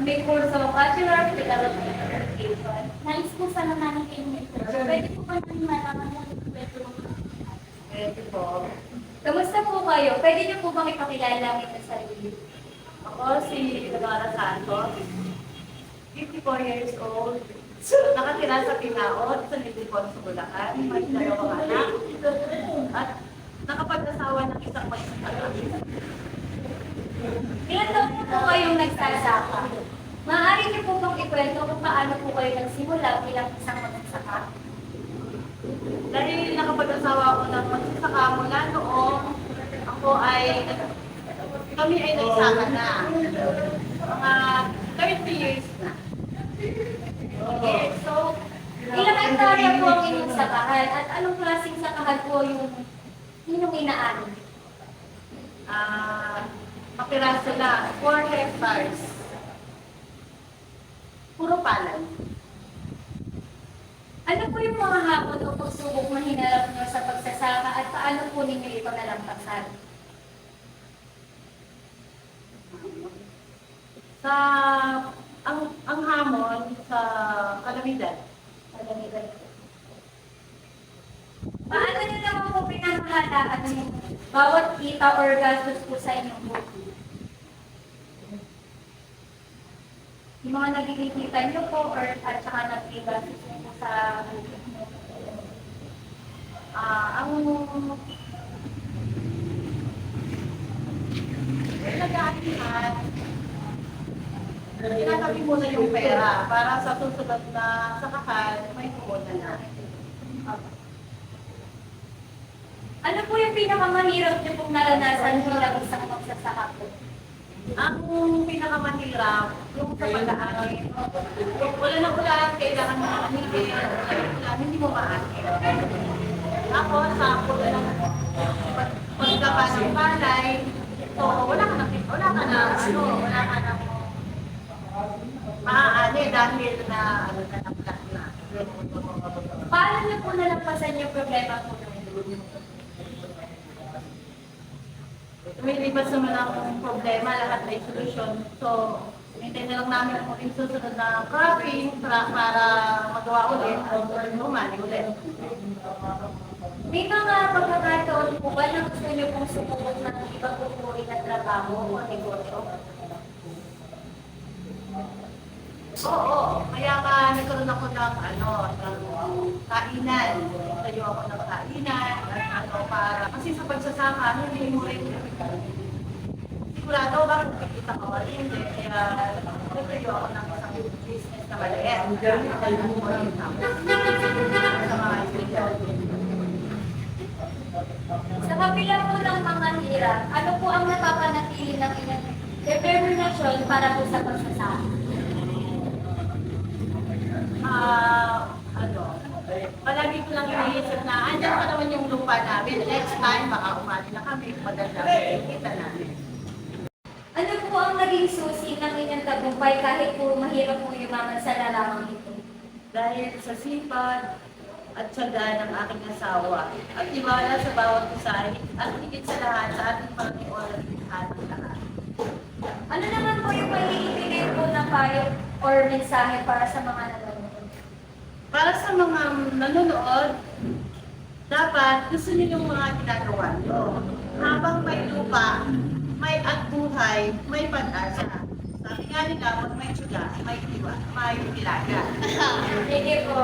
may kurso, Bachelor of Development Education. Nais po sana namin kayo nito. Pwede po ba namin malaman mo kung pwede mo? Pwede po. Kamusta po kayo? Pwede niyo po bang ipakilala ang inyong sarili? Ako si Leonora Santos, 54 years old, nakatira sa Pinaon, sa Nilipon, sa Bulacan, may dalawang anak, at nakapag-asawa ng isang magsasaka. Ilan taon po po kayong nagsasaka? Maaari niyo po bang ikwento kung paano po kayo nagsimula bilang isang magsasaka? Dahil nakapag-asawa ako ng magsasaka mula noong ako ay, kami ay nagsaka na. Mga 30 years na. Okay, so, ilang hektarya po ang inyong sakahan at anong klaseng sakahan po yung inyong inaanin? Mapiraso na, 4 hectares. Puro palay. Ano po yung mga hamon o pagsubok na hinarap nyo sa pagsasaka at paano po ninyo ito nalampasan? Sa ang hamon sa kalamidad. Paano nyo naman po pinamahalaan yung bawat kita or gastos po sa inyong buhay? Yung mga nagkikita nyo po or at saka nagkigastos nyo po sa buhay nyo? Ang nag-aanihan, tinatabi muna yung pera para sa susunod na sakahan, may puhunan na. Ano po yung pinakamahirap nyo pong naranasan bilang isang magsasaka po? Ang pinakamahirap, yung sa pag-aaral. Wala na ulan, kailangan mo makamigil. Ulan, hindi mo maakit. Ako, sa pula ng pagkapa ng palay, so wala ka na maaani dahil na naplat na. Paano nyo po nalampasan yung problema po? Lumilipas naman ang problema, lahat may solusyon. So, hinintay na lang namin kung yung susunod na cropping para magawa ulit o lumani ulit. May mga pagkakataon po ba na gusto nyo pong sumubok ng ibang uri na trabaho o negosyo? Oo, kaya ka nagkaroon ako ng kainan. Tayo ako ng kainan, para, kasi sa pagsasaka, hindi mo rin sigurado ba kung kikita ka ba rin, kaya nagtayo ako ng isang business na maliit. Kaya mo rin ako sa mga estudyante. Sa kabila po ng mga hirap, ano po ang napapanatili ng inyong determinasyon para po sa pagsasaka? Palagi ko lang iniisip na andyan pa naman yung lupa namin. Next time, baka umali na kami, maganda kita namin. Ano po ang naging susi ng inyong tagumpay kahit po mahirap po yumaman sa larangang ito? Dahil sa sipag at tiyaga ng aking asawa at tiwala sa bawat isa at higit sa lahat sa ating Panginoon at lahat. Ano naman po yung maiibigay po na payo or mensahe para sa mga nanonood? Para sa mga nanonood, dapat gusto niyo yung mga ginagawa niyo. Habang may lupa, may at buhay, may pag-asa. Sabi nga nila, pag may tiyaga, may ilaga. Sige po.